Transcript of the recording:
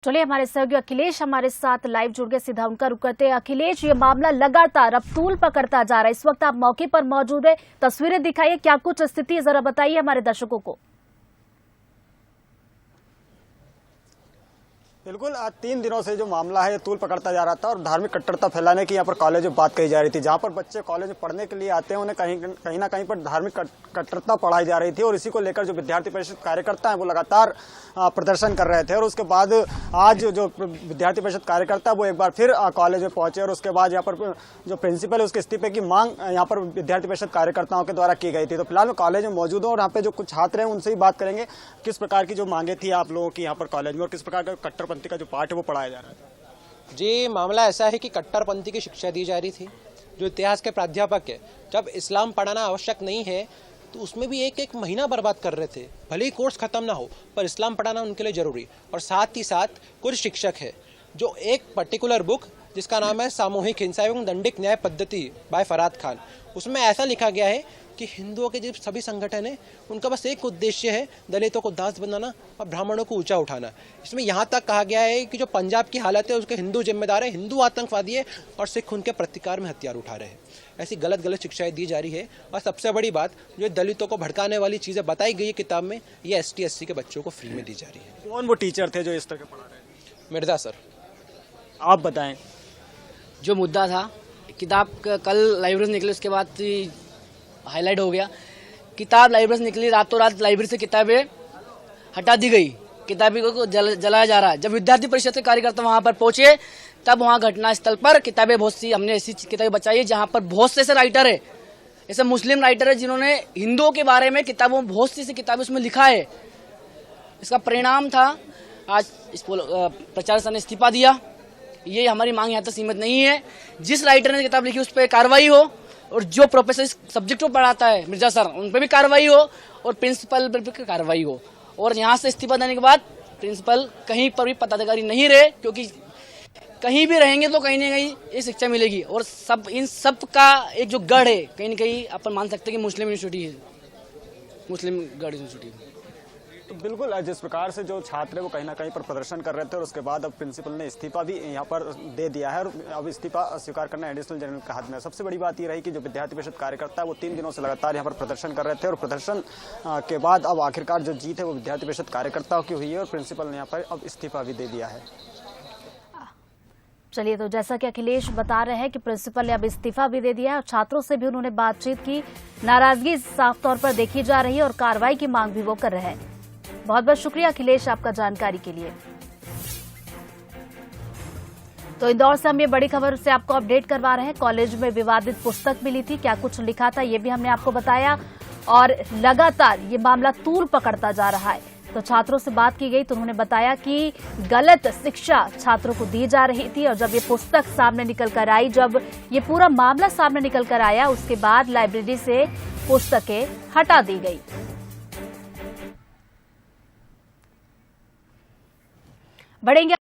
चलिए हमारे सहयोगी अखिलेश हमारे साथ लाइव जुड़ गए, सीधा उनका रुख करते हैं। अखिलेश, ये मामला लगातार अब तूल पकड़ता जा रहा है। इस वक्त आप मौके पर मौजूद है, तस्वीरें दिखाइए, क्या कुछ स्थिति है, जरा बताइए हमारे दर्शकों को। बिल्कुल, आज 3 दिनों से जो मामला है तूल पकड़ता जा रहा था और धार्मिक कट्टरता फैलाने की यहाँ पर कॉलेज में बात कही जा रही थी। जहाँ पर बच्चे कॉलेज में पढ़ने के लिए आते हैं उन्हें कहीं ना कहीं पर धार्मिक कट्टरता पढ़ाई जा रही थी और इसी को लेकर जो विद्यार्थी परिषद कार्यकर्ता हैं वो लगातार प्रदर्शन कर रहे थे। और उसके बाद आज जो विद्यार्थी परिषद कार्यकर्ता वो एक बार फिर कॉलेज में पहुंचे और उसके बाद यहाँ पर जो प्रिंसिपल है उसके इस्तीफे की मांग यहाँ पर विद्यार्थी परिषद कार्यकर्ताओं के द्वारा की गई थी। तो फिलहाल मैं कॉलेज में मौजूद हूँ और यहाँ पे जो कुछ छात्र हैं उनसे ही बात करेंगे किस प्रकार की जो मांगे थी आप लोगों की यहाँ पर कॉलेज में और किस प्रकार का कट्टरपंथी का जो पाठ है वो पढ़ाया जा रहा था। जी, मामला ऐसा है कि कट्टरपंथी की शिक्षा दी जा रही थी। जो इतिहास के प्राध्यापक है, जब इस्लाम पढ़ाना आवश्यक नहीं है तो उसमें भी एक महीना बर्बाद कर रहे थे। भले ही कोर्स खत्म ना हो पर इस्लाम पढ़ाना उनके लिए जरूरी। और साथ ही साथ कुछ शिक्षक है जो एक पर्टिकुलर बुक जिसका नाम है सामूहिक हिंसा एवं दंडिक न्याय पद्धति बाय फराद खान, उसमें ऐसा लिखा गया है कि हिंदुओं के जो सभी संगठन है उनका बस एक उद्देश्य है, दलितों को दास बनाना और ब्राह्मणों को ऊंचा उठाना। इसमें यहाँ तक कहा गया है कि जो पंजाब की हालत है उसके हिंदू जिम्मेदार है, हिंदू आतंकवादी है और सिख उनके प्रतिकार में हथियार उठा रहे हैं। ऐसी गलत शिक्षाएं दी जा रही है। और सबसे बड़ी बात, जो दलितों को भड़काने वाली चीजें बताई गई है किताब में, ये ST SC के बच्चों को फ्री में दी जा रही है। कौन वो टीचर थे जो इस तरह पढ़ा रहे थे? मिर्जा सर। आप बताएं। जो मुद्दा था, किताब कल लाइब्रेरी से निकली, उसके बाद हाईलाइट हो गया। किताब लाइब्रेरी से निकली, रातों रात लाइब्रेरी से किताबें हटा दी गई, किताबें को जलाया जा रहा है। जब विद्यार्थी परिषद के कार्यकर्ता वहां पर पहुंचे तब वहां घटना स्थल पर किताबें बहुत सी हमने ऐसी किताबें बचाई है जहां पर बहुत से ऐसे राइटर है, ऐसे मुस्लिम राइटर है जिन्होंने हिंदुओं के बारे में किताबों बहुत सी किताबें उसमें लिखा है। इसका परिणाम था आज इस प्रचार ने इस्तीफा दिया। ये हमारी मांग यहाँ तक सीमित नहीं है, जिस राइटर ने किताब लिखी उस पर कार्रवाई हो और जो प्रोफेसर इस सब्जेक्ट को पढ़ाता है मिर्जा सर, उन पर भी कार्रवाई हो और प्रिंसिपल पर भी कार्रवाई हो। और यहाँ से इस्तीफा देने के बाद प्रिंसिपल कहीं पर भी पदाधिकारी नहीं रहे, क्योंकि कहीं भी रहेंगे तो कहीं ना कहीं ये शिक्षा मिलेगी। और इन सब का एक जो गढ़ है, कहीं ना कहीं अपन मान सकते हैं कि मुस्लिम यूनिवर्सिटी है, मुस्लिम गढ़ यूनिवर्सिटी। तो बिल्कुल, जिस प्रकार से जो छात्र है वो कहीं ना कहीं पर प्रदर्शन कर रहे थे और उसके बाद अब प्रिंसिपल ने इस्तीफा भी यहाँ पर दे दिया है और अब इस्तीफा स्वीकार करना एडिशनल जनरल के हाथ में। सबसे बड़ी बात ये रही कि जो विद्यार्थी परिषद कार्यकर्ता है वो 3 दिनों से लगातार यहाँ पर प्रदर्शन कर रहे थे और प्रदर्शन के बाद अब आखिरकार जो जीत है वो विद्यार्थी परिषद कार्यकर्ताओं की हुई है और प्रिंसिपल ने यहाँ पर अब इस्तीफा भी दे दिया है। चलिए, तो जैसा कि अखिलेश बता रहे हैं कि प्रिंसिपल ने अब इस्तीफा भी दे दिया है और छात्रों से भी उन्होंने बातचीत की। नाराजगी साफ तौर पर देखी जा रही है और कार्रवाई की मांग भी वो कर रहे हैं। बहुत बहुत शुक्रिया अखिलेश आपका जानकारी के लिए। तो इंदौर से हम ये बड़ी खबर से आपको अपडेट करवा रहे हैं। कॉलेज में विवादित पुस्तक मिली थी, क्या कुछ लिखा था ये भी हमने आपको बताया और लगातार ये मामला तूल पकड़ता जा रहा है। तो छात्रों से बात की गई तो उन्होंने बताया कि गलत शिक्षा छात्रों को दी जा रही थी और जब ये पुस्तक सामने निकल कर आई, जब ये पूरा मामला सामने निकल कर आया, उसके बाद लाइब्रेरी से पुस्तकें हटा दी गई। बढ़ेंगे